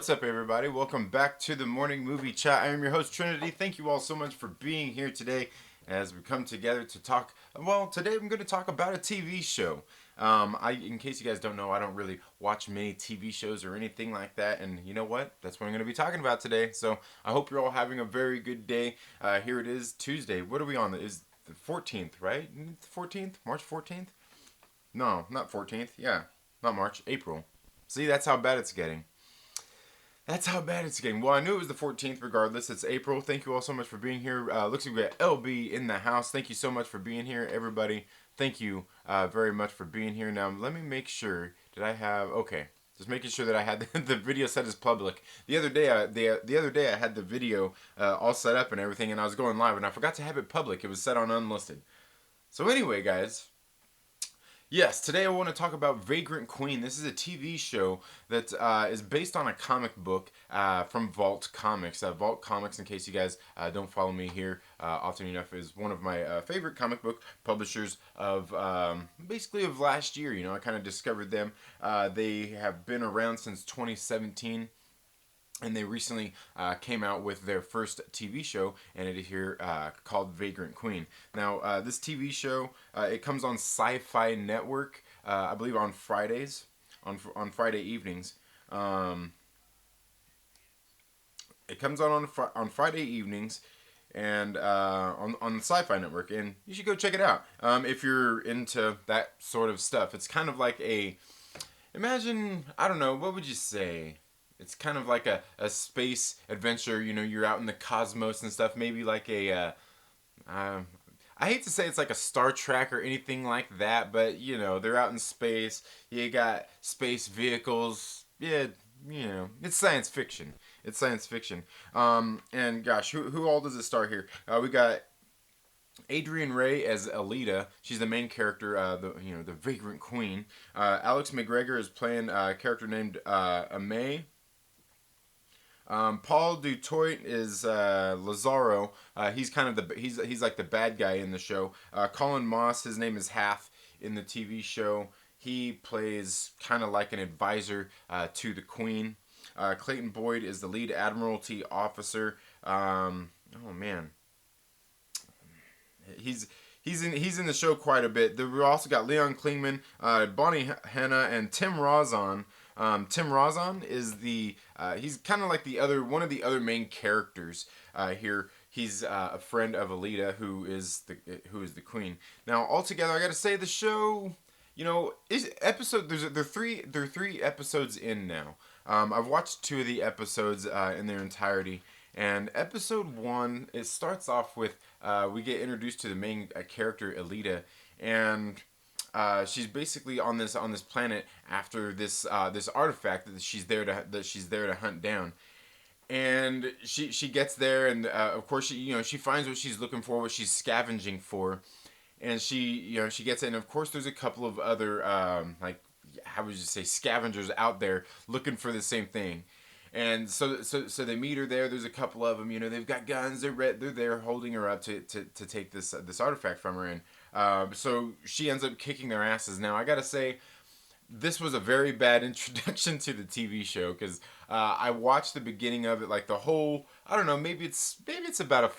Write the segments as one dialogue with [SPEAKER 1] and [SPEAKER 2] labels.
[SPEAKER 1] What's up, everybody? Welcome back to the Morning Movie Chat. I am your host, Trinity. Thank you all so much for being here today as we come together to talk. Well, today I'm going to talk about a TV show. In case you guys don't know, I don't really watch many TV shows or anything like that, and you know what? That's what I'm going to be talking about today. So I hope you're all having a very good day. Here it is, Tuesday. What are we on? Is the 14th, right? 14th? March 14th? No, not 14th. Yeah, not March. April. See, that's how bad it's getting. That's how bad it's getting. Well, I knew it was the 14th regardless. It's April. Thank you all so much for being here. Looks like we got LB in the house. Thank you so much for being here, everybody. Thank you very much for being here. Now, let me make sure. Did I have... Okay. Just making sure that I had the video set as public. The other day, I had the video all set up and everything, and I was going live, and I forgot to have it public. It was set on unlisted. So anyway, guys... Yes, today I want to talk about Vagrant Queen. This is a TV show that is based on a comic book from Vault Comics. Vault Comics, in case you guys don't follow me here often enough, is one of my favorite comic book publishers of basically of last year. You know, I kind of discovered them. They have been around since 2017. And they recently came out with their first TV show, and it is here called Vagrant Queen. Now, this TV show, it comes on Sci-Fi Network, I believe on Fridays, on Friday evenings. It comes on Friday evenings, and on the Sci-Fi Network, and you should go check it out if you're into that sort of stuff. It's kind of like imagine, I don't know, what would you say? It's kind of like a space adventure, you know, you're out in the cosmos and stuff, maybe like I hate to say it's like a Star Trek or anything like that, but, you know, they're out in space, you got space vehicles, yeah, you know, it's science fiction. It's science fiction. And gosh, who all does it star here? We got Adrian Ray as Alita. She's the main character, the Vagrant Queen. Alex Mcgregor is playing a character named Amay. Paul Dutoit is Lazaro. He's kind of he's like the bad guy in the show. Colin Moss, his name is Hath in the TV show. He plays kind of like an advisor to the Queen. Clayton Boyd is the lead Admiralty officer. Oh man, he's in the show quite a bit. We also got Leon Klingman, Bonnie Hanna, and Tim Rozon. Tim Rozon is he's kind of like one of the other main characters here. He's a friend of Alita, who is the Queen. Now, altogether, I gotta say the show, you know, they're three episodes in now. I've watched two of the episodes in their entirety. And episode 1, it starts off with we get introduced to the main character Alita, and she's basically on this planet after this artifact that she's there to hunt down. And she gets there, and of course she finds what she's looking for, what she's scavenging for, and she gets it. And of course there's a couple of other like, how would you say, scavengers out there looking for the same thing. And so they meet her there. There's a couple of them. You know, they've got guns. They're there holding her up to take this artifact from her. And so she ends up kicking their asses. Now, I gotta say, this was a very bad introduction to the TV show, because I watched the beginning of it, like the whole. I don't know. Maybe it's about a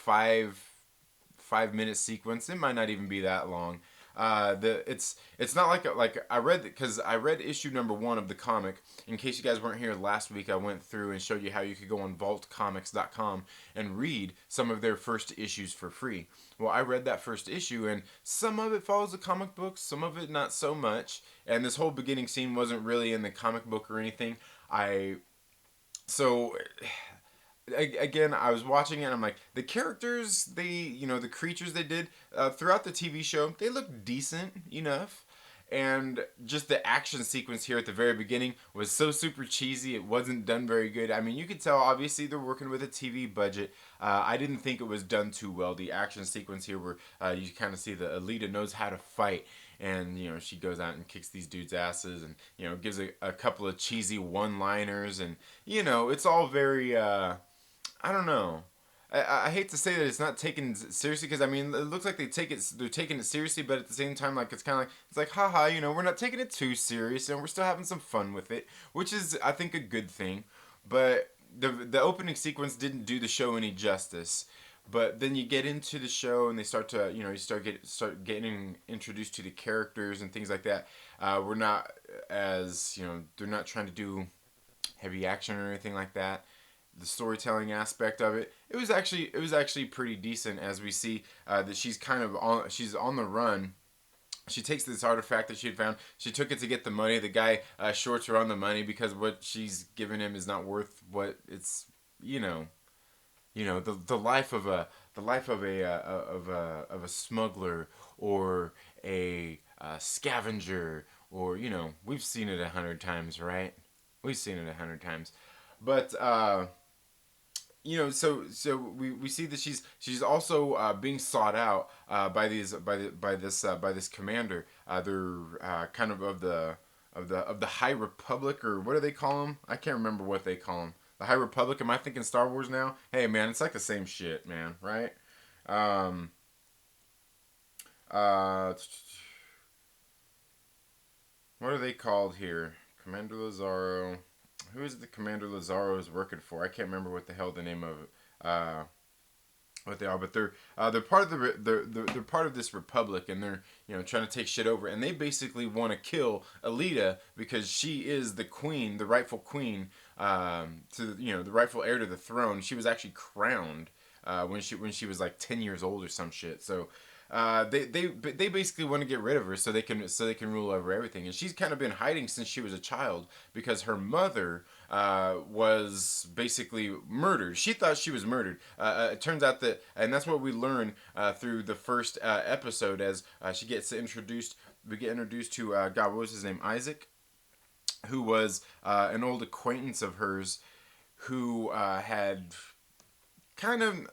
[SPEAKER 1] 5-minute sequence. It might not even be that long. It's not like I read, because I read issue number 1 of the comic. In case you guys weren't here last week, I went through and showed you how you could go on vaultcomics.com and read some of their first issues for free. Well, I read that first issue, and some of it follows the comic book, some of it not so much. And this whole beginning scene wasn't really in the comic book or anything. Again, I was watching it and I'm like, the characters, the creatures they did throughout the TV show, they look decent enough. And just the action sequence here at the very beginning was so super cheesy, it wasn't done very good. I mean, you could tell, obviously, they're working with a TV budget. I didn't think it was done too well. The action sequence here where you kind of see that Alita knows how to fight. And, you know, she goes out and kicks these dudes' asses and, you know, gives a couple of cheesy one-liners. And, you know, it's all very... I don't know. I hate to say that it's not taken seriously, because I mean it looks like they're taking it seriously, but at the same time, like, it's kind of like, it's like, haha, we're not taking it too serious and we're still having some fun with it, which is, I think, a good thing. but the opening sequence didn't do the show any justice. But then you get into the show and they start to, you start getting introduced to the characters and things like that. We're not as, they're not trying to do heavy action or anything like that. The storytelling aspect of it, it was actually pretty decent, as we see that she's on the run. She takes this artifact that she had found. She took it to get the money. The guy shorts her on the money because what she's given him is not worth what it's. The life of a smuggler, or a scavenger, or we've seen it 100 times, right? We've seen it 100 times, but so we see that she's also being sought out by this commander. They're kind of the High Republic, or what do they call them? I can't remember what they call them. The High Republic. Am I thinking Star Wars now? Hey man, it's like the same shit, man. Right? Um, uh, what are they called here? Commander Lazaro. Who is the Commander Lazaro is working for? I can't remember what the hell the name of it. What they are, but they're part of they're part of this republic, and they're trying to take shit over, and they basically want to kill Alita because she is the queen, the rightful queen, to the rightful heir to the throne. She was actually crowned when she was like 10 years old or some shit. So they basically want to get rid of her so they can rule over everything. And she's kind of been hiding since she was a child because her mother was basically murdered. She thought she was murdered. It turns out that, and that's what we learn through the first episode, as she gets introduced. We get introduced to God. What was his name? Isaac, who was an old acquaintance of hers, who had kind of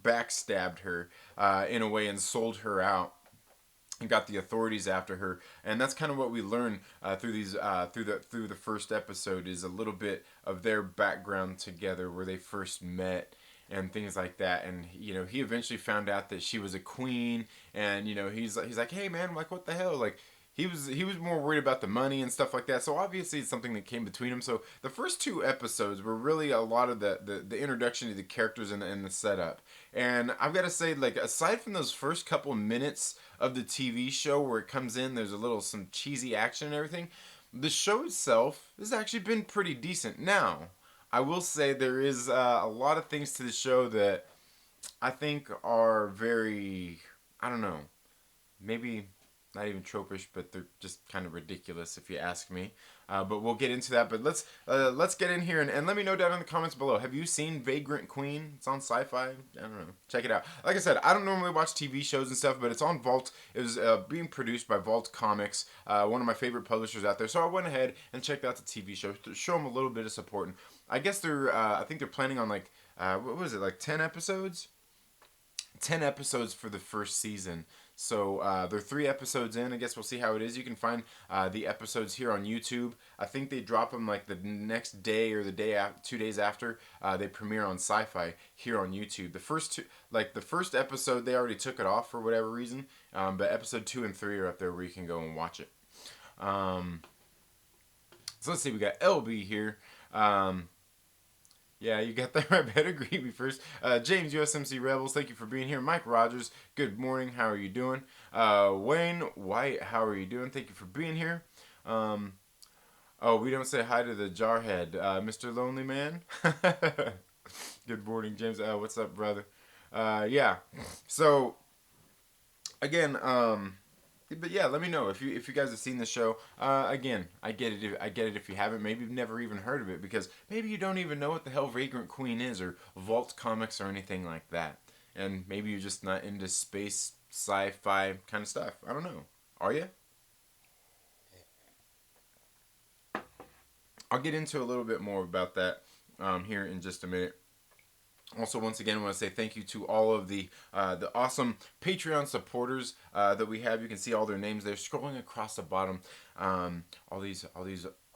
[SPEAKER 1] backstabbed her in a way and sold her out and got the authorities after her. And that's kind of what we learn through the first episode, is a little bit of their background together, where they first met and things like that. And he eventually found out that she was a queen, and he's like, hey man, like, what the hell, like, he was more worried about the money and stuff like that. So obviously it's something that came between them. So the first two episodes were really a lot of the introduction to the characters and the setup. And I've got to say, like, aside from those first couple minutes of the TV show where it comes in, there's some cheesy action and everything. The show itself has actually been pretty decent. Now, I will say there is a lot of things to the show that I think are very, I don't know, maybe not even tropish, but they're just kind of ridiculous if you ask me. But we'll get into that. But let's get in here and let me know down in the comments below. Have you seen Vagrant Queen? It's on Sci-Fi. I don't know. Check it out. Like I said, I don't normally watch TV shows and stuff, but it's on Vault. It was being produced by Vault Comics, one of my favorite publishers out there. So I went ahead and checked out the TV show to show them a little bit of support. And I guess I think they're planning on like, what was it, like 10 episodes? 10 episodes for the first season. So they're 3 episodes in. I guess we'll see how it is. You can find the episodes here on YouTube. I think they drop them like the next day or the day after, 2 days after they premiere on Sci-Fi here on YouTube. The first episode, they already took it off for whatever reason. But episode 2 and 3 are up there where you can go and watch it. So let's see. We got LB here. Yeah, you got that right. Better greet me first. James, USMC Rebels, thank you for being here. Mike Rogers, good morning. How are you doing? Wayne White, how are you doing? Thank you for being here. Oh, we don't say hi to the jarhead. Mr. Lonely Man. Good morning, James. What's up, brother? Yeah. So, again, but yeah, let me know if you guys have seen the show. Again, I get it if you haven't. Maybe you've never even heard of it, because maybe you don't even know what the hell Vagrant Queen is, or Vault Comics, or anything like that. And maybe you're just not into space sci-fi kind of stuff. I don't know. Are you? I'll get into a little bit more about that here in just a minute. Also, once again, I want to say thank you to all of the awesome Patreon supporters that we have. You can see all their names there scrolling across the bottom. All these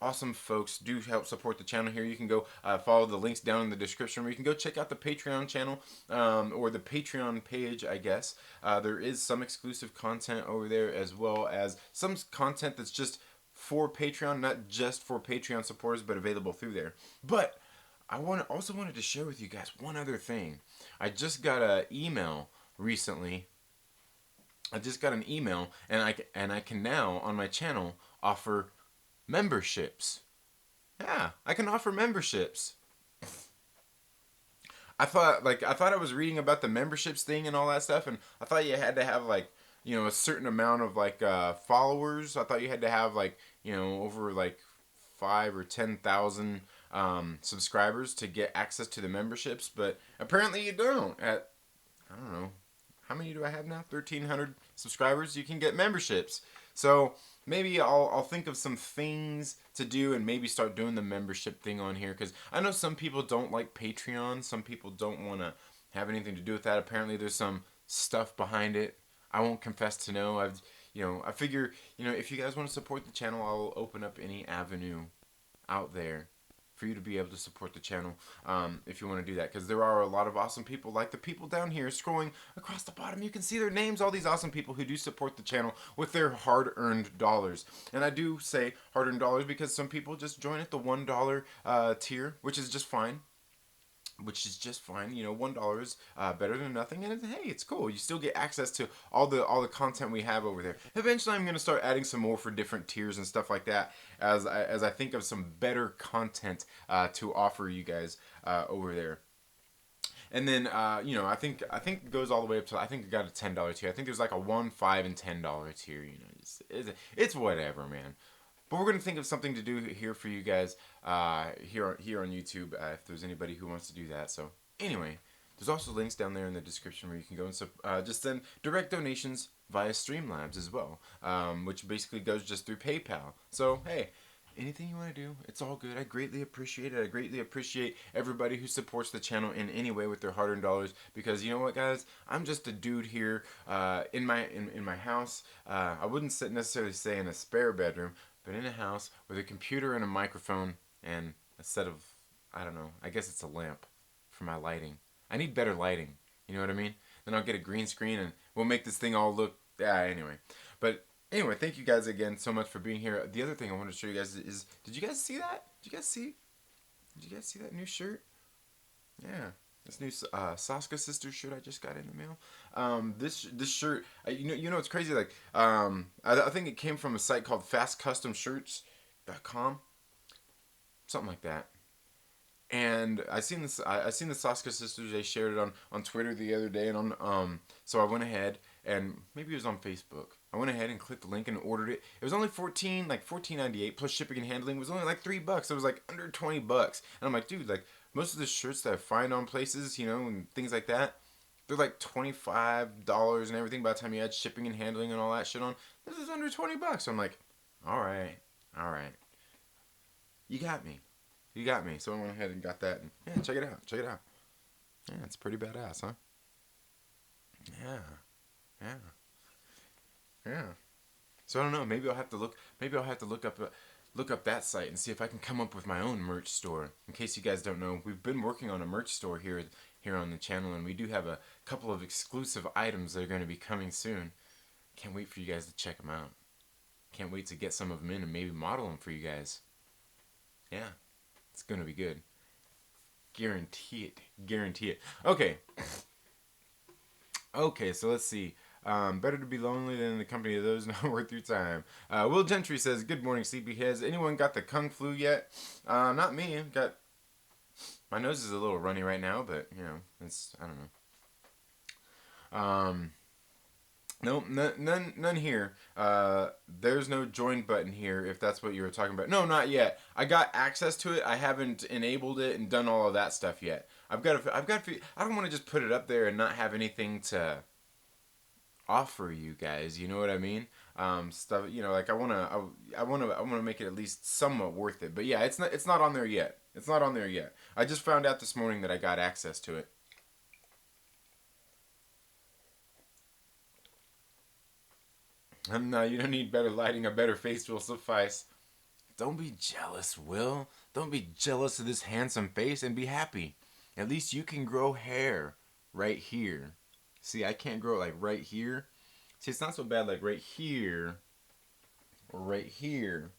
[SPEAKER 1] awesome folks do help support the channel here. You can go follow the links down in the description, where you can go check out the Patreon channel, or the Patreon page, I guess. There is some exclusive content over there, as well as some content that's just for Patreon, not just for Patreon supporters, but available through there. But also wanted to share with you guys one other thing. I just got an email recently. I just got an email, and I can now on my channel offer memberships. Yeah, I can offer memberships. I thought I was reading about the memberships thing and all that stuff, and I thought you had to have like, a certain amount of like followers. I thought you had to have like, over like 5 or 10,000 subscribers to get access to the memberships, but apparently you don't. At, I don't know, how many do I have now? 1,300 subscribers. You can get memberships. So maybe I'll think of some things to do and maybe start doing the membership thing on here, because I know some people don't like Patreon. Some people don't want to have anything to do with that. Apparently there's some stuff behind it. I won't confess to know. I figure, if you guys want to support the channel, I'll open up any avenue out there for you to be able to support the channel, if you want to do that, because there are a lot of awesome people, like the people down here scrolling across the bottom. You can see their names, all these awesome people who do support the channel with their hard-earned dollars. And I do say hard-earned dollars because some people just join at the $1 tier, which is just fine. $1 is better than nothing, and hey, it's cool. You still get access to all the content we have over there. Eventually, I'm gonna start adding some more for different tiers and stuff like that, as I think of some better content to offer you guys over there. And then I think it goes all the way up to, I think I got a $10 tier. I think there's like a $1, $5, and $10 tier. It's whatever, man. But we're going to think of something to do here for you guys here on YouTube, if there's anybody who wants to do that. So anyway, there's also links down there in the description where you can go and just send direct donations via Streamlabs as well, which basically goes just through PayPal. So hey, anything you want to do, it's all good. I greatly appreciate it. I greatly appreciate everybody who supports the channel in any way with their hard-earned dollars, because you know what, guys, I'm just a dude here in my house. I wouldn't necessarily say in a spare bedroom, but in a house with a computer and a microphone and a set of, I don't know, I guess it's a lamp for my lighting. I need better lighting, you know what I mean? Then I'll get a green screen and we'll make this thing all look, anyway. But anyway, thank you guys again so much for being here. The other thing I want to show you guys is, did you guys see that? Did you guys see that new shirt? Yeah. This new Saska Sisters shirt I just got in the mail. This shirt, you know it's crazy. Like, I think it came from a site called FastCustomShirts.com, something like that. And I seen this. I seen the Saska Sisters. They shared it on Twitter the other day, and so I went ahead and maybe it was on Facebook. I went ahead and clicked the link and ordered it. It was only $14.98 plus shipping and handling. It was only like $3. It was like under $20. And I'm like, dude, like most of the shirts that I find on places, and things like that, they're like $25 and everything. By the time you add shipping and handling and all that shit on, this is under $20. So I'm like, all right, you got me. So I went ahead and got that. And yeah, check it out. Yeah, it's pretty badass, huh? Yeah. So I don't know. Maybe I'll have to look up that site and see if I can come up with my own merch store. In case you guys don't know, we've been working on a merch store here on the channel, and we do have a couple of exclusive items that are going to be coming soon. Can't wait for you guys to check them out. Can't wait to get some of them in and maybe model them for you guys. Yeah, it's going to be good. Guarantee it. Okay, so let's see. Better to be lonely than in the company of those not worth your time. Will Gentry says, good morning, sleepyheads. Anyone got the kung flu yet? Not me. My nose is a little runny right now, but, I don't know. No, none here. There's no join button here, if that's what you were talking about. No, not yet. I got access to it. I haven't enabled it and done all of that stuff yet. I don't want to just put it up there and not have anything to offer you guys. You know what I mean? Stuff. Like I wanna make it at least somewhat worth it. But yeah, it's not on there yet. I just found out this morning that I got access to it. No, you don't need better lighting. A better face will suffice. Don't be jealous, Will. Don't be jealous of this handsome face and be happy. At least you can grow hair right here. See, I can't grow it like right here. See, it's not so bad like right here or right here.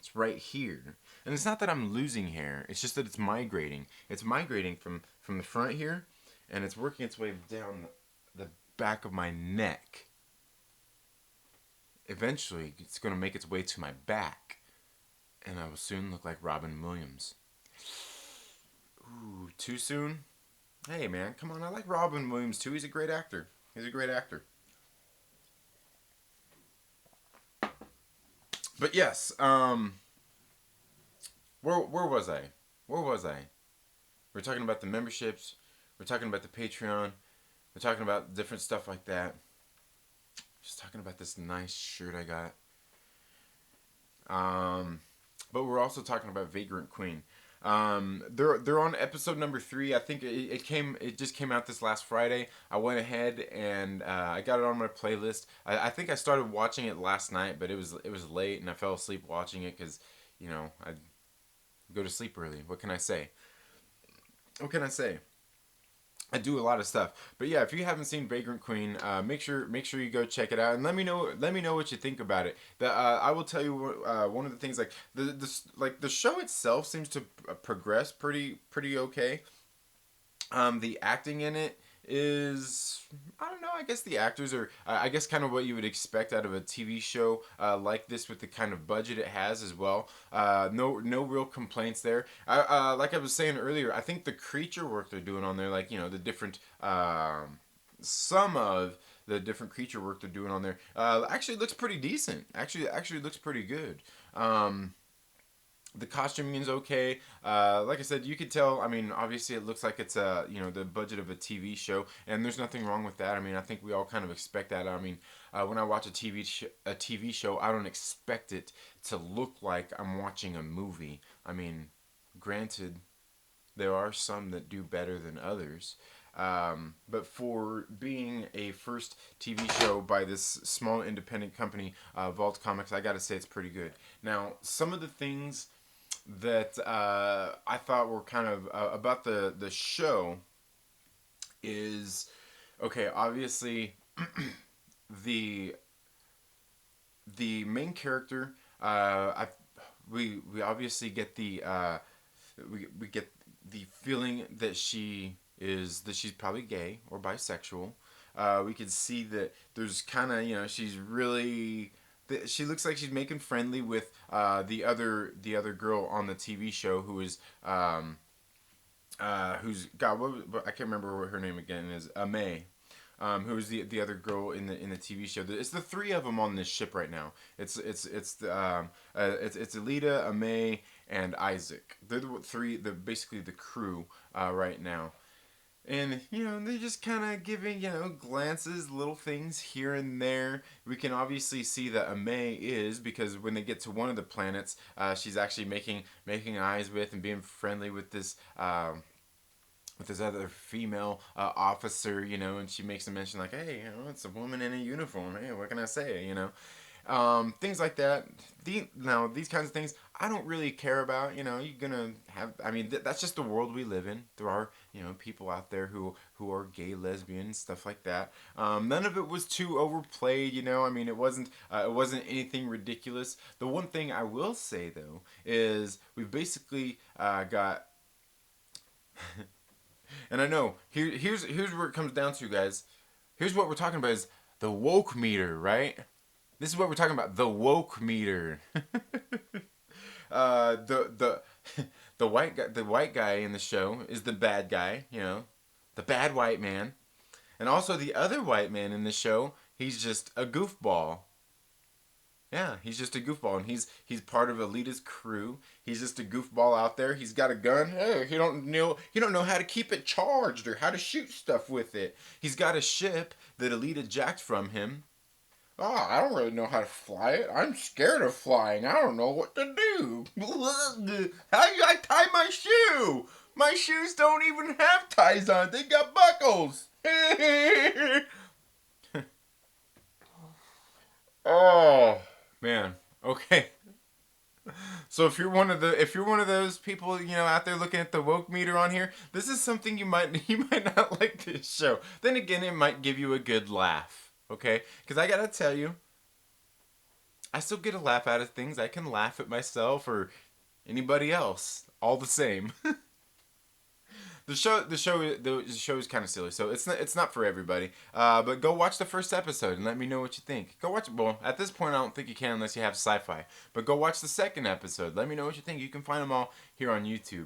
[SPEAKER 1] It's right here. And it's not that I'm losing hair. It's just that it's migrating. It's migrating from the front here, and it's working its way down the back of my neck. Eventually, it's going to make its way to my back, and I will soon look like Robin Williams. Ooh, too soon? Hey, man, come on. I like Robin Williams, too. He's a great actor. He's a great actor. But yes, where was I? Where was I? We're talking about the memberships. We're talking about the Patreon. We're talking about different stuff like that. Just talking about this nice shirt I got. But we're also talking about Vagrant Queen. They're on episode number 3. I think it just came out this last Friday. I went ahead and I got it on my playlist. I think I started watching it last night, but it was late and I fell asleep watching it because, I go to sleep early. What can I say? What can I say? I do a lot of stuff, but yeah, if you haven't seen Vagrant Queen, make sure you go check it out and let me know what you think about it. I will tell you one of the things, like the show itself seems to progress pretty okay. The acting in it is, I don't know, I guess the actors are, I guess, kind of what you would expect out of a TV show like this, with the kind of budget it has as well. No real complaints there. Like I was saying earlier, I think the creature work they're doing on there, like, the different, some of the different creature work they're doing on there, actually looks pretty decent. Actually looks pretty good. The costuming is okay. Like I said, you could tell. I mean, obviously, it looks like it's the budget of a TV show, and there's nothing wrong with that. I mean, I think we all kind of expect that. I mean, when I watch a TV show, I don't expect it to look like I'm watching a movie. I mean, granted, there are some that do better than others. But for being a first TV show by this small independent company, Vault Comics, I gotta say it's pretty good. Now, some of the things that I thought were kind of about the show is, okay, obviously the main character, we obviously get the we get the feeling that she's probably gay or bisexual. We can see that there's kind of, she's really, she looks like she's making friendly with the other girl on the TV show who is who's, God, I can't remember what her name again is, May. Who's the other girl in the TV show? It's the 3 of them on this ship right now. It's Alita, Amay, and Isaac. They're the 3. They're basically the crew right now. And, they're just kind of giving, glances, little things here and there. We can obviously see that Amay is, because when they get to one of the planets, she's actually making eyes with and being friendly with this other female officer, and she makes a mention like, hey, it's a woman in a uniform. Hey, what can I say, things like that. These kinds of things I don't really care about. You're gonna have. I mean, that's just the world we live in. There are, people out there who are gay, lesbian, stuff like that. None of it was too overplayed. I mean, it wasn't anything ridiculous. The one thing I will say though is we've basically got. And I know here's where it comes down to, guys. Here's what we're talking about is the woke meter, right? This is what we're talking about, the woke meter. The white guy in the show is the bad guy, the bad white man, and also the other white man in the show, he's just a goofball. Yeah, he's just a goofball, and he's part of Alita's crew. He's just a goofball out there. He's got a gun. Hey, he don't know how to keep it charged or how to shoot stuff with it. He's got a ship that Alita jacked from him. Oh, I don't really know how to fly it. I'm scared of flying. I don't know what to do. How do I tie my shoe? My shoes don't even have ties on. They got buckles. Oh, man. Okay. So if you're one of those people, out there looking at the woke meter on here, this is something you might not like this show. Then again, it might give you a good laugh. Okay? Because I gotta tell you, I still get a laugh out of things. I can laugh at myself or anybody else. All the same. The show is kind of silly, so it's not for everybody. But go watch the first episode and let me know what you think. Go watch. Well, at this point, I don't think you can unless you have sci-fi. But go watch the second episode. Let me know what you think. You can find them all here on YouTube.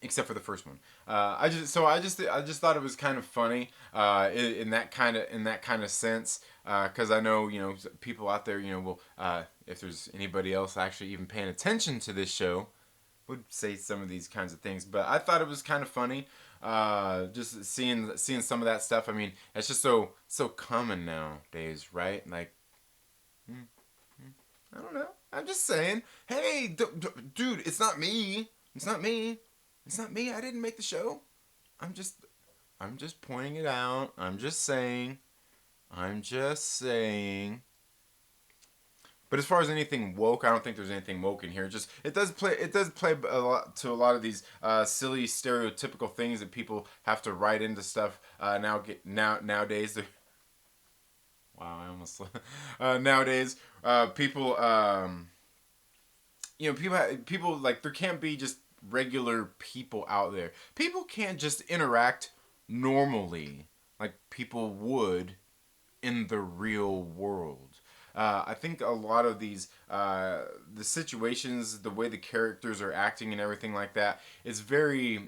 [SPEAKER 1] Except for the first one. I just thought it was kind of funny in that kind of sense, because I know people out there will, if there's anybody else actually even paying attention to this show, would say some of these kinds of things. But I thought it was kind of funny, just seeing some of that stuff. I mean, it's just so common nowadays, right? Like, I don't know. I'm just saying, hey, dude, it's not me. It's not me. It's not me. I didn't make the show. I'm just pointing it out. I'm just saying. But as far as anything woke, I don't think there's anything woke in here. Just it does play a lot of these silly stereotypical things that people have to write into stuff nowadays. Wow, I almost nowadays people people like there can't be just regular people out there. People can't just interact normally like people would in the real world. I think a lot of these, the situations, the way the characters are acting and everything like that, it's very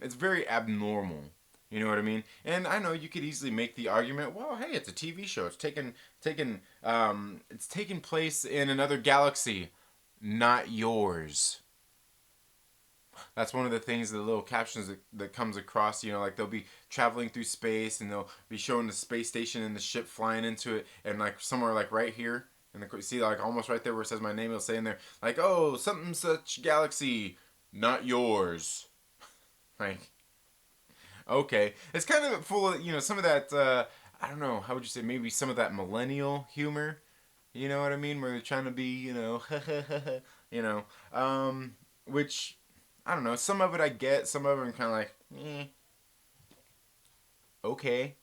[SPEAKER 1] abnormal. You know what I mean? And I know you could easily make the argument, well, hey, it's a TV show. It's taken place in another galaxy, not yours. That's one of the things, the little captions that comes across, like they'll be traveling through space and they'll be showing the space station and the ship flying into it, and like somewhere like right here, and see like almost right there where it says my name, it'll say in there like, oh, something such galaxy, not yours. Like, okay, it's kind of full of some of that. I don't know, how would you say, maybe some of that millennial humor. You know what I mean? Where they're trying to be, which I don't know. Some of it I get. Some of it I'm kind of like, okay.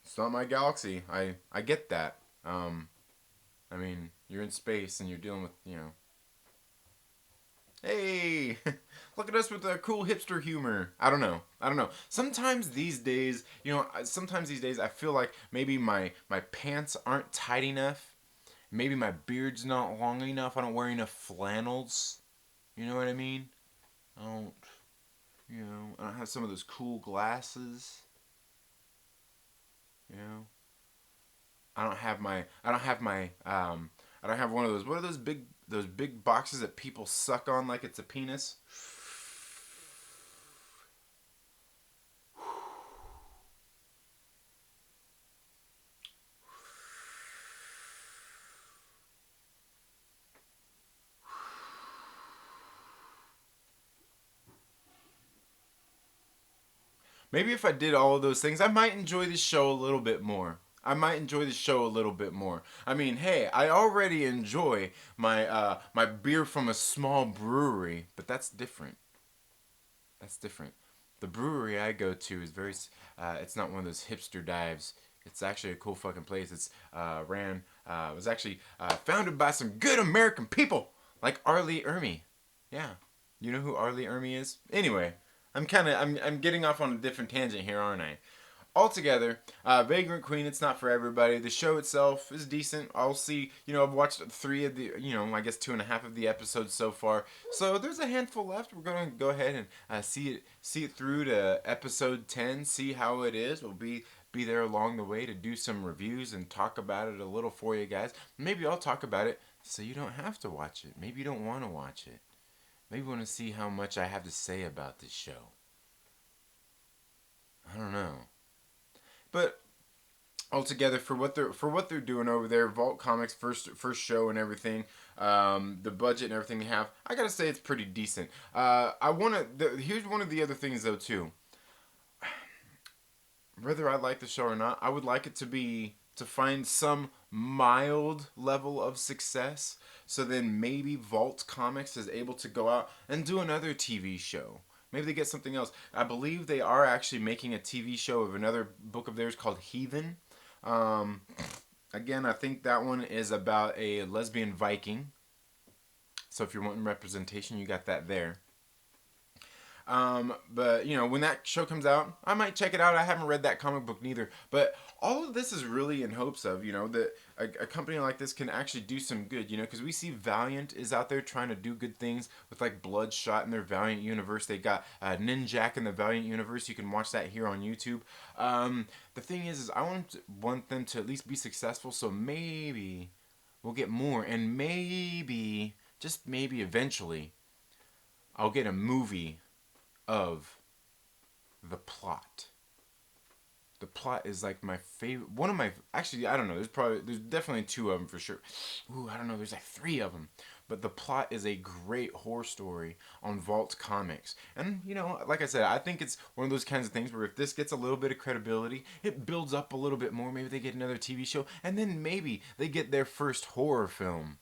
[SPEAKER 1] It's not my galaxy. I get that. I mean, you're in space and you're dealing with, hey, look at us with our cool hipster humor. I don't know. Sometimes these days, I feel like maybe my pants aren't tight enough. Maybe my beard's not long enough. I don't wear enough flannels. You know what I mean? I don't, I don't have some of those cool glasses. You know, I don't have one of those. What are those big boxes that people suck on like it's a penis? Maybe if I did all of those things, I might enjoy this show a little bit more. I mean, hey, I already enjoy my beer from a small brewery, but that's different. That's different. The brewery I go to is it's not one of those hipster dives. It's actually a cool fucking place. It's was actually founded by some good American people like Arlie Ermy. Yeah, you know who Arlie Ermy is? Anyway, I'm getting off on a different tangent here, aren't I? Altogether, Vagrant Queen, it's not for everybody. The show itself is decent. I'll see, I've watched 3 of the, I guess 2.5 of the episodes so far. So there's a handful left. We're going to go ahead and see it through to episode 10, see how it is. We'll be there along the way to do some reviews and talk about it a little for you guys. Maybe I'll talk about it so you don't have to watch it. Maybe you don't want to watch it. Maybe you want to see how much I have to say about this show. I don't know. But altogether, for what they're doing over there, Vault Comics first show and everything, the budget and everything they have, I gotta say it's pretty decent. Here's one of the other things though too. Whether I like the show or not, I would like it to find some mild level of success. So then maybe Vault Comics is able to go out and do another TV show. Maybe they get something else. I believe they are actually making a TV show of another book of theirs called Heathen. I Again, I think that one is about a lesbian Viking. So if you're wanting representation, you got that there. But you know, when that show comes out, I might check it out. I haven't read that comic book neither. But all of this is really in hopes of, you know, that a company like this can actually do some good, you know, because we see Valiant is out there trying to do good things with like Bloodshot in their Valiant universe. They got Ninjak in the Valiant universe. You can watch that here on YouTube. The thing is I want them to at least be successful. So maybe we'll get more, and maybe, just maybe, eventually I'll get a movie of the plot. The plot is like my favorite. One of my, actually, I don't know. There's definitely two of them for sure. Ooh, I don't know. There's like three of them. But the plot is a great horror story on Vault Comics. And, you know, like I said, I think it's one of those kinds of things where if this gets a little bit of credibility, it builds up a little bit more. Maybe they get another TV show, and then maybe they get their first horror film.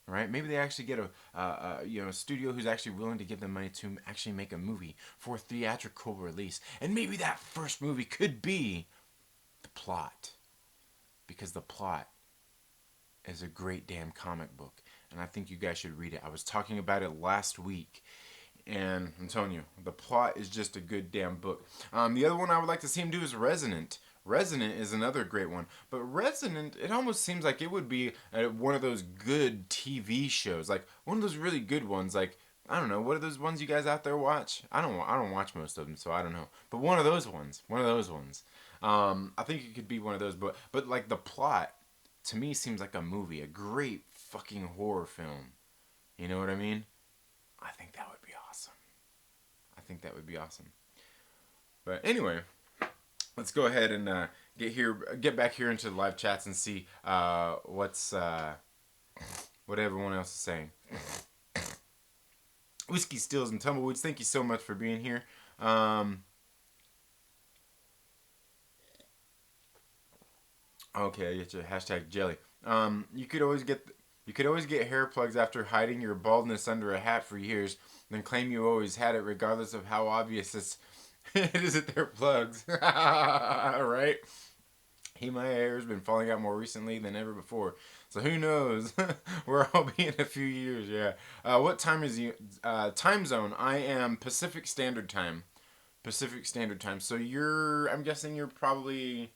[SPEAKER 1] Right? Maybe they actually get a studio who's actually willing to give them money to actually make a movie for theatrical release, and maybe that first movie could be the plot, because the plot is a great damn comic book, and I think you guys should read it. I was talking about it last week, and I'm telling you, the plot is just a good damn book. The other one I would like to see him do is Resonant. Resonant is another great one, but Resonant, it almost seems like it would be one of those good TV shows, like one of those really good ones. Like, I don't know, what are those ones you guys out there watch? I don't watch most of them, so I don't know. But one of those ones. I think it could be one of those, but like the plot to me seems like a movie, a great fucking horror film. You know what I mean? I think that would be awesome. I think that would be awesome. But anyway, let's go ahead and get back here into the live chats and see what everyone else is saying. Whiskey Stills and Tumbleweeds, thank you so much for being here. Okay, I get your hashtag jelly. You could always get hair plugs after hiding your baldness under a hat for years, then claim you always had it, regardless of how obvious it is that they're plugs. Right? My hair has been falling out more recently than ever before. So who knows where I'll be in a few years. Yeah. What time is you? Time zone. I am Pacific Standard Time. Pacific Standard Time. So I'm guessing you're probably.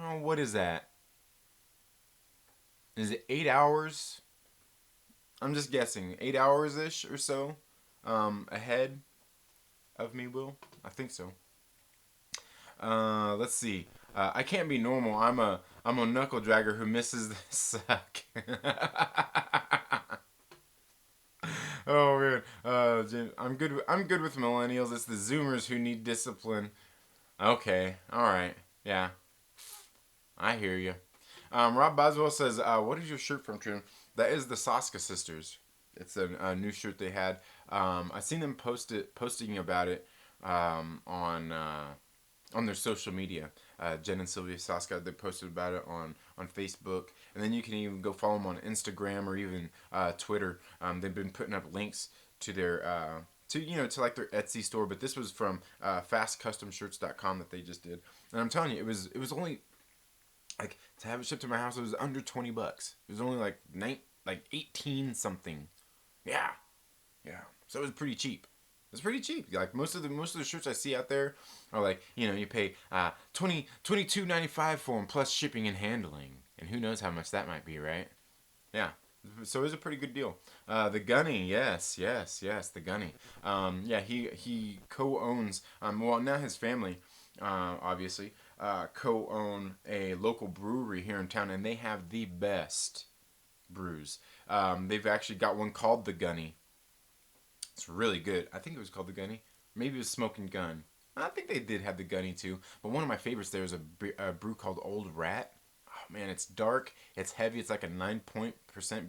[SPEAKER 1] Oh, what is that? Is it 8 hours? I'm just guessing. 8 hours ish or so. Ahead of me, Will. I think so. Let's see. I can't be normal. I'm a knuckle dragger who misses the sack. Oh man. I'm good. I'm good with millennials. It's the Zoomers who need discipline. Okay. All right. Yeah. I hear you. Rob Boswell says, "What is your shirt from, Trim?" That is the Saska sisters. It's a new shirt they had. I seen them posting about it on their social media. Jen and Sylvia Saska, they posted about it on Facebook, and then you can even go follow them on Instagram or even Twitter. They've been putting up links to their to like their Etsy store, but this was from fastcustomshirts.com that they just did, and I'm telling you, it was only like, to have it shipped to my house, it was under $20. It was only like 18 something. Yeah, yeah. So it was pretty cheap. It's pretty cheap. Like most of the shirts I see out there are like, you pay $22.95 for them plus shipping and handling, and who knows how much that might be, right? Yeah. So it was a pretty good deal. The Gunny, yes, the Gunny. Yeah, he co-owns. Well, now his family, obviously, co-own a local brewery here in town, and they have the best brews. They've actually got one called the Gunny. It's really good. I think it was called the Gunny. Maybe it was Smoking Gun. I think they did have the Gunny too. But one of my favorites there is a brew called Old Rat. Oh man, it's dark. It's heavy. It's like a 9%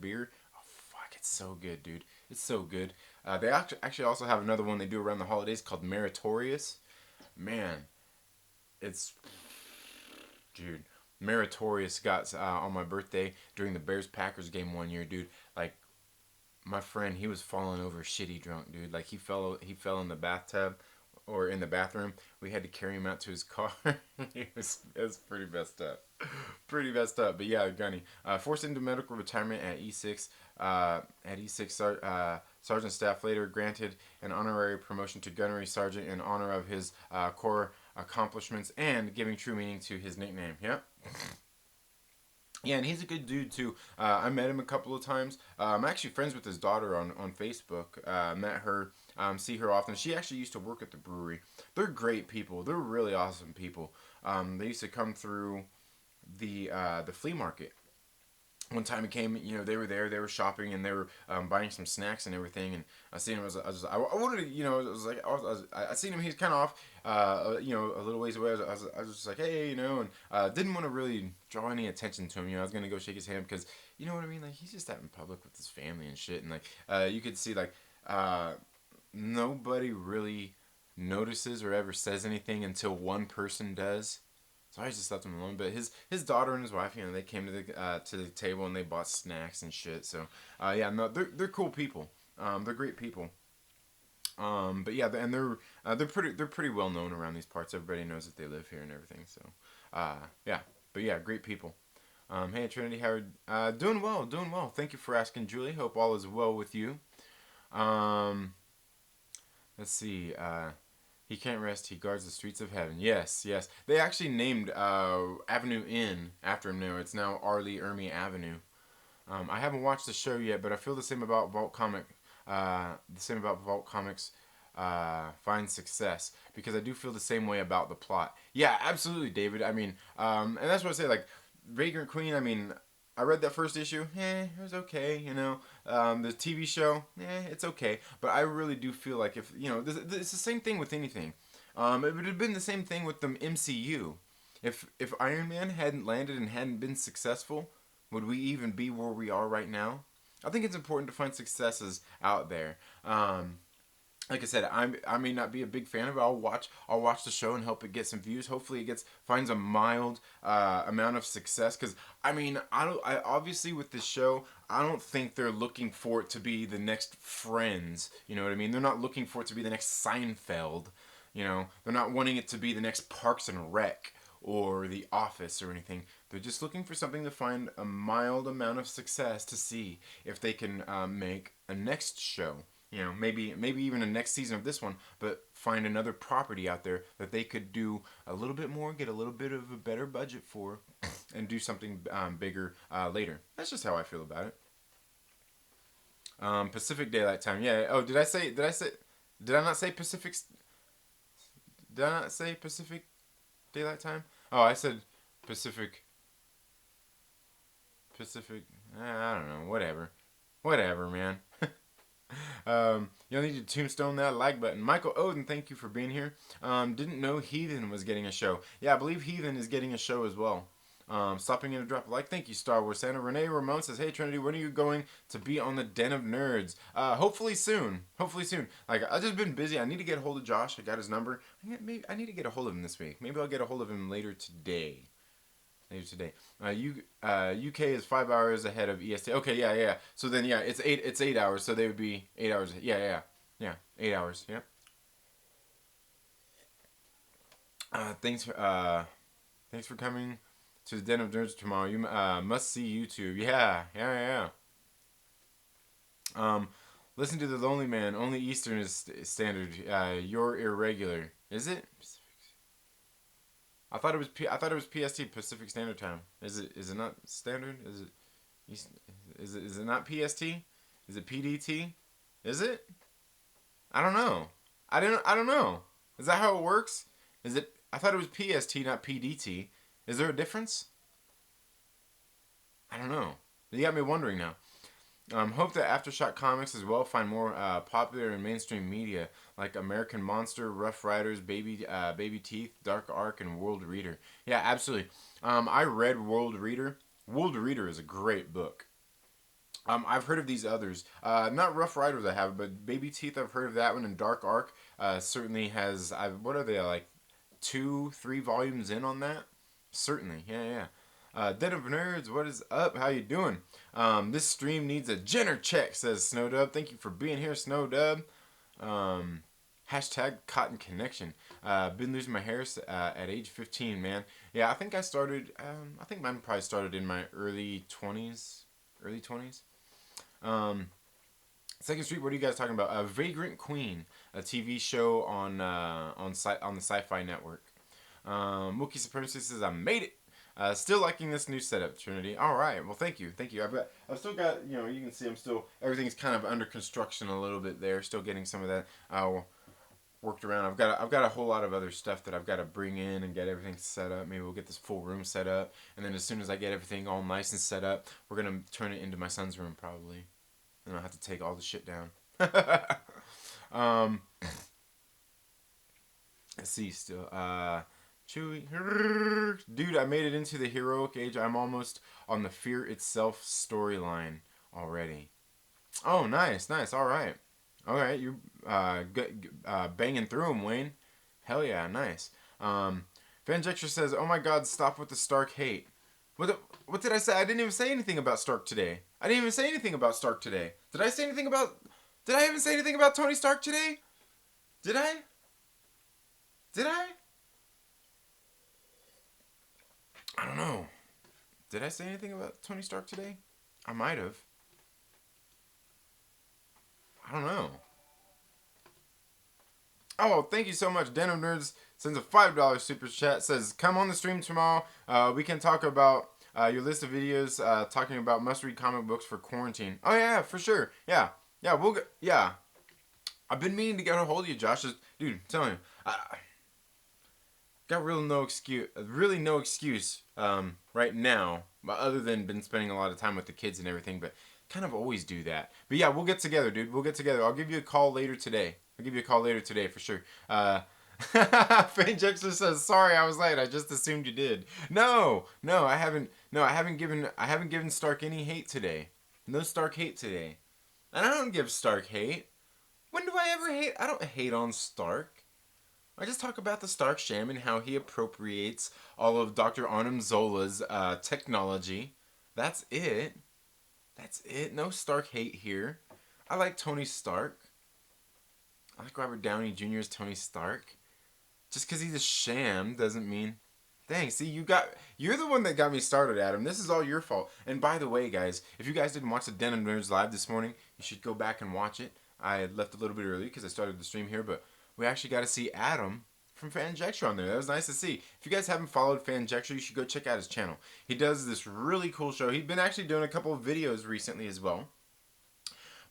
[SPEAKER 1] beer. Oh fuck, it's so good, dude. It's so good. They actually also have another one they do around the holidays called Meritorious. Man, it's, dude. Meritorious got on my birthday during the Bears Packers game one year, dude. Like, my friend, he was falling over shitty drunk, dude. Like, he fell in the bathtub or in the bathroom. We had to carry him out to his car. It was pretty messed up. Pretty messed up. But yeah, Gunny. Forced into medical retirement at E6. Sergeant Staff later granted an honorary promotion to Gunnery Sergeant in honor of his Corps accomplishments and giving true meaning to his nickname. Yep. Yeah, and he's a good dude too. I met him a couple of times. I'm actually friends with his daughter on Facebook. Met her, see her often. She actually used to work at the brewery. They're great people. They're really awesome people. They used to come through the flea market. One time it came, they were there, they were shopping, and they were buying some snacks and everything. And I seen him, I wanted to, I was like, I seen him, he's kind of off, a little ways away. I was just like, hey, and didn't want to really draw any attention to him. I was gonna go shake his hand because, you know what I mean, like he's just out in public with his family and shit, and like, you could see like, nobody really notices or ever says anything until one person does. So I just left him alone. But his daughter and his wife, they came to the table and they bought snacks and shit. So yeah, no, they're cool people. They're great people. But yeah, and they're pretty well known around these parts. Everybody knows that they live here and everything. So yeah, but yeah, great people. Hey Trinity, Howard, doing well, doing well. Thank you for asking, Julie. Hope all is well with you. Let's see. He can't rest. He guards the streets of heaven. Yes, yes. They actually named Avenue Inn after him now. It's now Arlie Ermy Avenue. I haven't watched the show yet, but I feel the same about Vault Comics. Find success, because I do feel the same way about the plot. Yeah, absolutely, David. I mean, and that's what I say. Like Vagrant Queen. I mean, I read that first issue. It was okay. The TV show. It's okay. But I really do feel like if it's the same thing with anything. It would have been the same thing with the MCU. If Iron Man hadn't landed and hadn't been successful, would we even be where we are right now? I think it's important to find successes out there. Like I said, I may not be a big fan of it. I'll watch the show and help it get some views. Hopefully, it finds a mild amount of success. Because I obviously with this show, I don't think they're looking for it to be the next Friends. You know what I mean? They're not looking for it to be the next Seinfeld. They're not wanting it to be the next Parks and Rec or The Office or anything. They're just looking for something to find a mild amount of success to see if they can make a next show. Maybe even a next season of this one, but find another property out there that they could do a little bit more, get a little bit of a better budget for, and do something bigger later. That's just how I feel about it. Pacific Daylight Time. Yeah. Oh, did I not say Pacific? Did I not say Pacific Daylight Time? Oh, I said Pacific. I don't know. Whatever, man. You'll need to tombstone that like button. Michael Odin, thank you for being here. Didn't know Heathen was getting a show. Yeah, I believe Heathen is getting a show as well. Stopping in to drop a like. Thank you, Star Wars Santa. Renee Ramon says, hey Trinity, when are you going to be on the Den of Nerds? Hopefully soon. Like, I've just been busy. I need to get a hold of Josh. I got his number. I need to get a hold of him this week. Maybe I'll get a hold of him later today. UK is 5 hours ahead of EST. Okay, yeah. So then, yeah, it's 8 hours. So they would be 8 hours. Yeah. 8 hours. Yep. Thanks for coming to the Den of Nerds tomorrow. You must see YouTube. Yeah. Listen to The Lonely Man. Only Eastern is standard. You're irregular. Is it? I thought it was PST, Pacific Standard Time. Is it not standard? Is it not PST? Is it PDT? Is it? I don't know. I don't know. Is that how it works? Is it? I thought it was PST, not PDT. Is there a difference? I don't know. You got me wondering now. Hope that Aftershock Comics as well find more popular in mainstream media like American Monster, Rough Riders, Baby Teeth, Dark Ark, and World Reader. Yeah, absolutely. I read World Reader. World Reader is a great book. I've heard of these others. Not Rough Riders I have, but Baby Teeth I've heard of that one, and Dark Ark certainly has. What are they, like 2-3 volumes in on that? Certainly, yeah. Den of Nerds, what is up? How you doing? This stream needs a Jenner check, says Snowdub. Thank you for being here, Snowdub. Hashtag cotton connection. Been losing my hair at age 15, man. Yeah, I think I started. I think mine probably started in my early 20s. Early 20s. Um, Second Street. What are you guys talking about? Vagrant Queen, a TV show on the Sci-Fi Network. Wookie Supremacy says I made it. Still liking this new setup, Trinity. All right. Well, thank you. I've still got. You can see I'm still. Everything's kind of under construction a little bit there. Still getting some of that. Worked around. I've got a whole lot of other stuff that I've got to bring in and get everything set up. Maybe we'll get this full room set up, and then as soon as I get everything all nice and set up, we're gonna turn it into my son's room probably, and I'll have to take all the shit down. um, let's see. Still, Chewy, dude, I made it into the heroic age. I'm almost on the Fear Itself storyline already. Oh, nice. All right. You banging through them, Wayne. Hell yeah, nice. Vanjextra says, "Oh my God, stop with the Stark hate." What did I say? I didn't even say anything about Stark today. Did I say anything about? Did I even say anything about Tony Stark today? Did I? I don't know. Did I say anything about Tony Stark today? I might have. I don't know. Oh, thank you so much. Denim Nerds sends a $5 super chat. Says, come on the stream tomorrow. We can talk about your list of videos talking about must-read comic books for quarantine. Oh, yeah, for sure. Yeah. Yeah. I've been meaning to get a hold of you, Josh. Dude, I'm telling you. Got really no excuse right now, other than been spending a lot of time with the kids and everything, but kind of always do that. But yeah, we'll get together, dude. We'll get together. I'll give you a call later today. For sure. Fane Jexter says, "Sorry, I was late. I just assumed you did." No, I haven't. No, I haven't given Stark any hate today. No Stark hate today. And I don't give Stark hate. When do I ever hate? I don't hate on Stark. I just talk about the Stark Sham and how he appropriates all of Dr. Arnim Zola's technology. That's it. No Stark hate here. I like Tony Stark. I like Robert Downey Jr.'s Tony Stark. Just because he's a sham doesn't mean... Dang, see, you're the one that got me started, Adam. This is all your fault. And by the way, guys, if you guys didn't watch the Denim Nerds live this morning, you should go back and watch it. I left a little bit early because I started the stream here, but we actually got to see Adam from Fanjectra on there. That was nice to see. If you guys haven't followed Fanjectra, you should go check out his channel. He does this really cool show. He's been actually doing a couple of videos recently as well.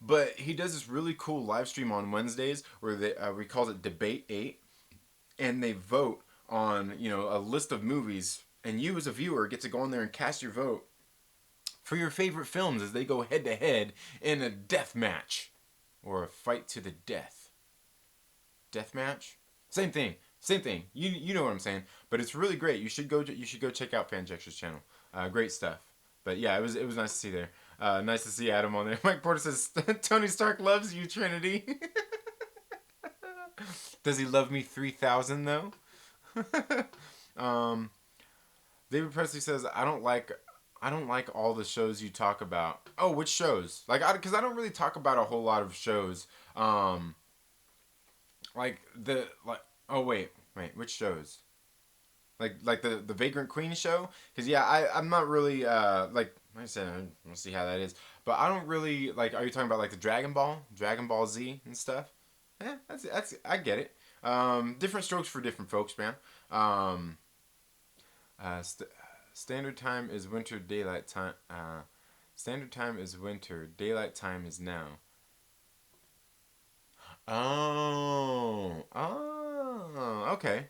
[SPEAKER 1] But he does this really cool live stream on Wednesdays where we call it Debate 8. And they vote on, a list of movies. And you as a viewer get to go on there and cast your vote for your favorite films as they go head to head in a death match. Or a fight to the death. Death match? Same thing. You know what I'm saying. But it's really great. You should go check out Fanjectra's channel. Great stuff. But yeah, it was nice to see there. Nice to see Adam on there. Mike Porter says, Tony Stark loves you, Trinity. Does he love me 3,000 though? David Presley says, I don't like all the shows you talk about. Oh, which shows? Because I don't really talk about a whole lot of shows. Oh wait, which shows? Like the Vagrant Queen show? Because yeah, I'm not really like I said, I want to see how that is. But I don't really are you talking about like the Dragon Ball Z and stuff? Yeah, that's I get it. Different strokes for different folks, man. Standard time is winter, daylight time. Standard time is winter, daylight time is now. Oh, okay.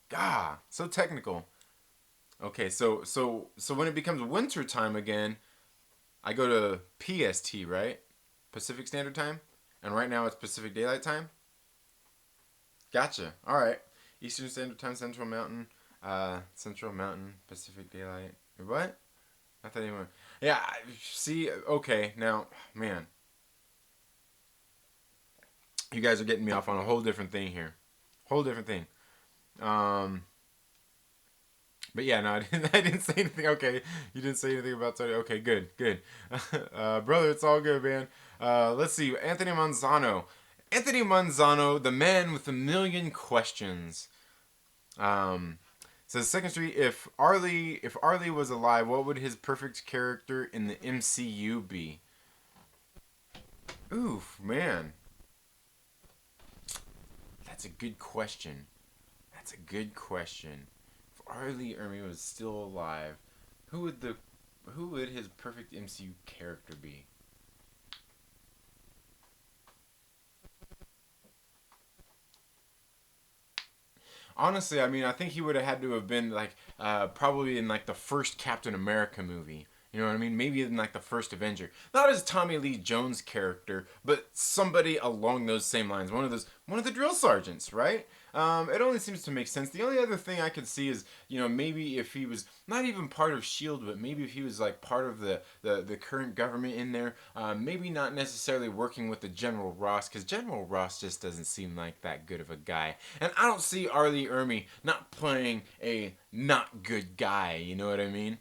[SPEAKER 1] Gah, so technical. Okay, so when it becomes winter time again, I go to PST, right? Pacific Standard Time, and right now it's Pacific Daylight Time. Gotcha. All right. Eastern Standard Time, Central Mountain, Pacific Daylight. What? I thought you were... Yeah. See. Okay. Now, man, you guys are getting me off on a whole different thing here. But yeah, no, I didn't say anything. Okay, you didn't say anything about Tony. Okay, good. Brother, it's all good, man. Let's see. Anthony Manzano. Anthony Manzano, the man with a million questions. Um, Says Second Street. If Arlie was alive, what would his perfect character in the MCU be? Oof, man, that's a good question. That's a good question. If Arlie Ermy was still alive, who would the who would his perfect MCU character be? Honestly, I mean, I think he would have had to have been like probably in like the first Captain America movie. You know what I mean? Maybe in like the first Avenger. Not as Tommy Lee Jones character, but somebody along those same lines. One of the drill sergeants, right? It only seems to make sense. The only other thing I could see is, maybe if he was not even part of Shield, but maybe if he was like part of the current government in there, maybe not necessarily working with the General Ross, because General Ross just doesn't seem like that good of a guy, and I don't see Arlie Ermy not playing a not good guy. You know what I mean?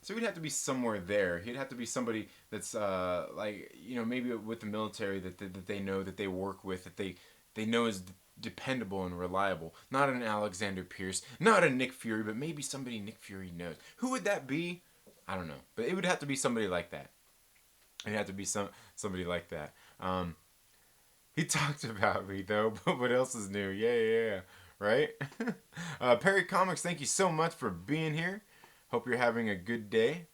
[SPEAKER 1] So he'd have to be somewhere there. He'd have to be somebody that's like maybe with the military that they know that they work with that they know is dependable and reliable. Not an Alexander Pierce, not a Nick Fury, but maybe somebody Nick Fury knows. Who would that be? I don't know, but it would have to be somebody like that. It'd have to be somebody like that. He talked about me though, but what else is new? Yeah, yeah, yeah. Right? Perry Comics, thank you so much for being here. Hope you're having a good day.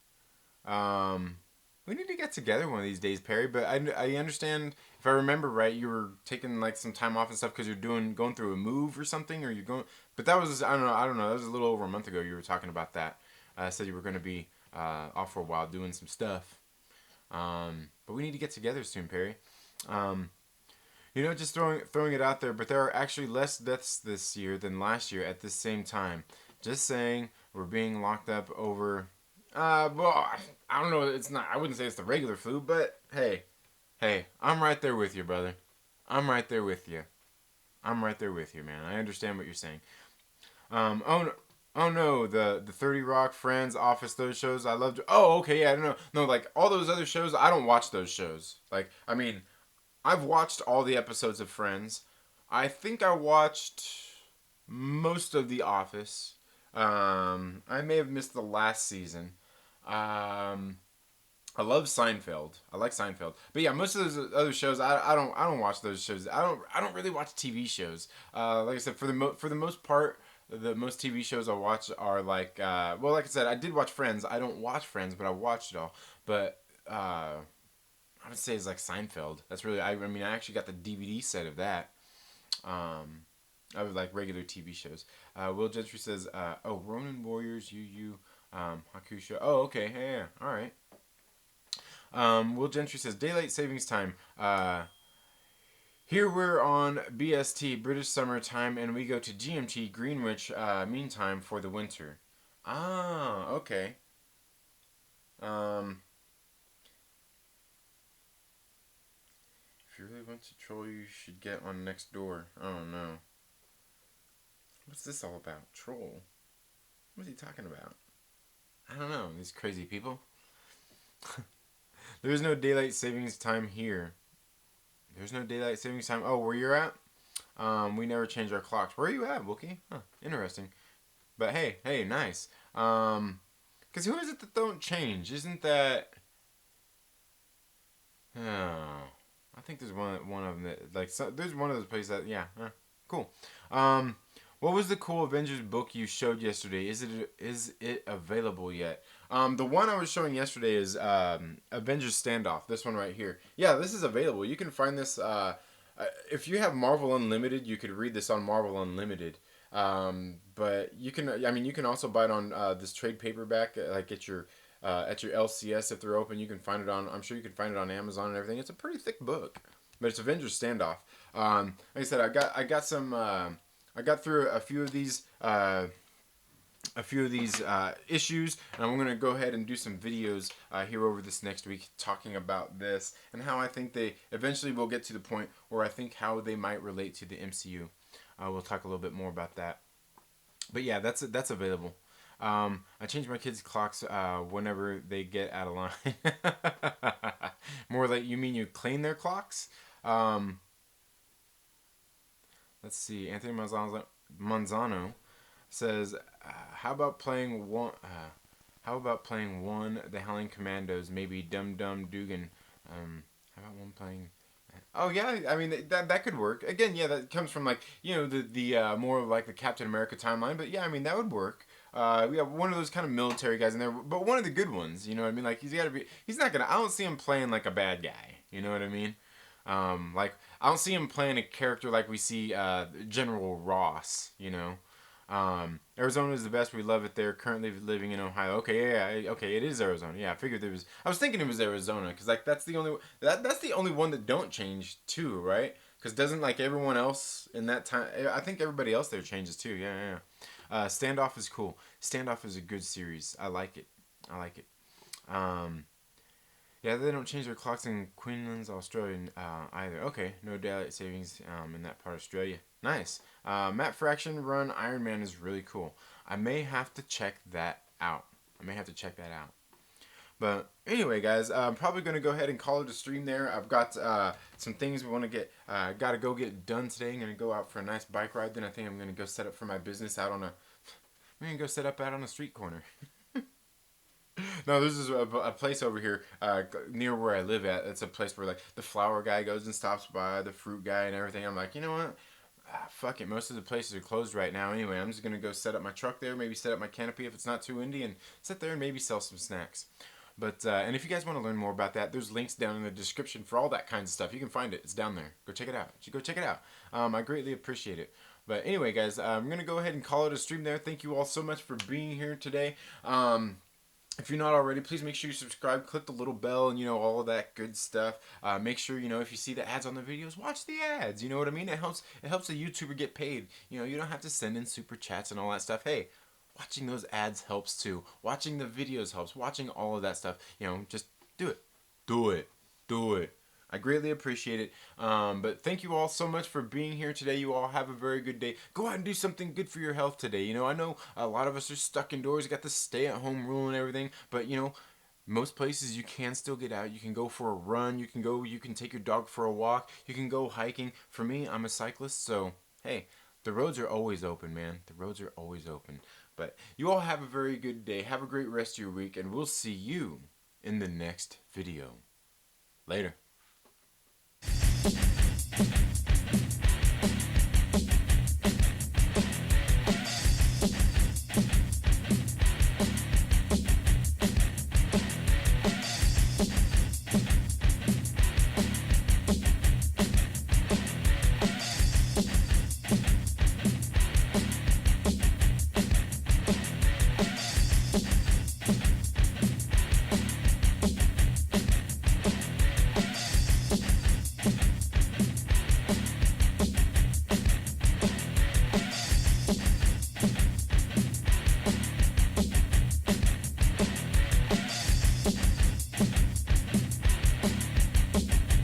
[SPEAKER 1] Um, we need to get together one of these days, Perry. But I understand, if I remember right, you were taking like some time off and stuff because you're going through a move or something, or you're going. But that was I don't know. That was a little over a month ago. You were talking about that. Said you were going to be off for a while doing some stuff. But we need to get together soon, Perry. Um, just throwing it out there. But there are actually less deaths this year than last year at this same time. Just saying, we're being locked up over. Well, I don't know. It's not. I wouldn't say it's the regular flu, but hey, I'm right there with you, brother. I'm right there with you. I'm right there with you, man. I understand what you're saying. Oh no. Oh no, the 30 Rock, Friends, Office, those shows I loved. Oh, okay, yeah, I don't know. No, like all those other shows, I don't watch those shows. Like, I mean, I've watched all the episodes of Friends. I think I watched most of The Office. I may have missed the last season. Um, I love Seinfeld. I like Seinfeld. But yeah, most of those other shows, I don't watch those shows. I don't really watch TV shows. Like I said, for the most part, the most TV shows I watch are like well, like I said, I did watch Friends. I don't watch Friends, but I watched it all. But I would say it's like Seinfeld. That's really I mean I actually got the DVD set of that. Um, I would like regular TV shows. Will Gentry says, "Oh, Ronin Warriors, Hakusho. Oh, okay, yeah, yeah, all right." Will Gentry says, "Daylight savings time. Here we're on BST, British Summer Time, and we go to GMT, Greenwich Mean Time for the winter." Ah, okay. Um, if you really want to troll, you should get on next door. Oh no. What's this all about? Troll? What's he talking about? I don't know. These crazy people. There's no daylight savings time here. There's no daylight savings time. Oh, where you're at? We never change our clocks. Where are you at, Wookie? Huh, interesting. But hey, nice. Cause who is it that don't change? Isn't that? Oh, I think there's one of them that like. There's one of those places that cool. Um, what was the cool Avengers book you showed yesterday? Is it available yet? The one I was showing yesterday is Avengers Standoff. This one right here. Yeah, this is available. You can find this. If you have Marvel Unlimited, you could read this on Marvel Unlimited. But you can. I mean, you can also buy it on this trade paperback, like at your LCS if they're open. You can find it on. I'm sure you can find it on Amazon and everything. It's a pretty thick book, but it's Avengers Standoff. Like I said, I got some. I got through a few of these issues, and I'm going to go ahead and do some videos here over this next week talking about this and how I think they eventually will get to the point where I think how they might relate to the MCU. We'll talk a little bit more about that. But yeah, that's available. I change my kids' clocks whenever they get out of line. More like you mean you clean their clocks? Um, let's see. Anthony Manzano says, "How about playing one? How about playing one? The Howling Commandos, maybe Dum Dum Dugan. How about one playing?" Oh yeah, I mean that could work. Again, yeah, that comes from like the more like the Captain America timeline. But yeah, I mean that would work. We have one of those kind of military guys in there, but one of the good ones. You know what I mean? Like he's got to be. He's not gonna. I don't see him playing like a bad guy. You know what I mean? Like I don't see him playing a character like we see General Ross. You know. Arizona is the best. We love it there. Currently living in Ohio. Okay, yeah, okay, it is Arizona. Yeah, I figured there was. I was thinking it was Arizona because like that's the only one that don't change too, right? Because doesn't like everyone else in that time? I think everybody else there changes too. Yeah, yeah. Standoff is cool. Standoff is a good series. I like it. I like it. Um, yeah, they don't change their clocks in Queensland's Australian either. Okay, no daylight savings in that part of Australia. Nice. Matt Fraction run Iron Man is really cool. I may have to check that out. But anyway, guys, I'm probably going to go ahead and call it a stream there. I've got some things we want to get, got to go get done today. I'm going to go out for a nice bike ride. Then I think I'm going to go set up for my business out on a, I'm going to go set up out on a street corner. No, this is a place over here near where I live at. It's a place where like the flower guy goes and stops by, the fruit guy and everything. I'm like, you know what? Fuck it. Most of the places are closed right now. Anyway, I'm just gonna go set up my truck there. Maybe set up my canopy if it's not too windy, and sit there and maybe sell some snacks. But and if you guys want to learn more about that, there's links down in the description for all that kind of stuff. You can find it. It's down there. Go check it out. Go check it out. I greatly appreciate it. But anyway, guys, I'm gonna go ahead and call it a stream there. Thank you all so much for being here today. If you're not already, please make sure you subscribe, click the little bell, and all of that good stuff. Make sure if you see the ads on the videos, watch the ads. You know what I mean? It helps the YouTuber get paid. You don't have to send in super chats and all that stuff. Hey, watching those ads helps too. Watching the videos helps. Watching all of that stuff. Just do it. Do it. Do it. I greatly appreciate it. But thank you all so much for being here today. You all have a very good day. Go out and do something good for your health today. I know a lot of us are stuck indoors. You got the stay-at-home rule and everything. But most places you can still get out. You can go for a run. You can take your dog for a walk. You can go hiking. For me, I'm a cyclist, so hey, the roads are always open, man. The roads are always open. But you all have a very good day. Have a great rest of your week, and we'll see you in the next video. Later.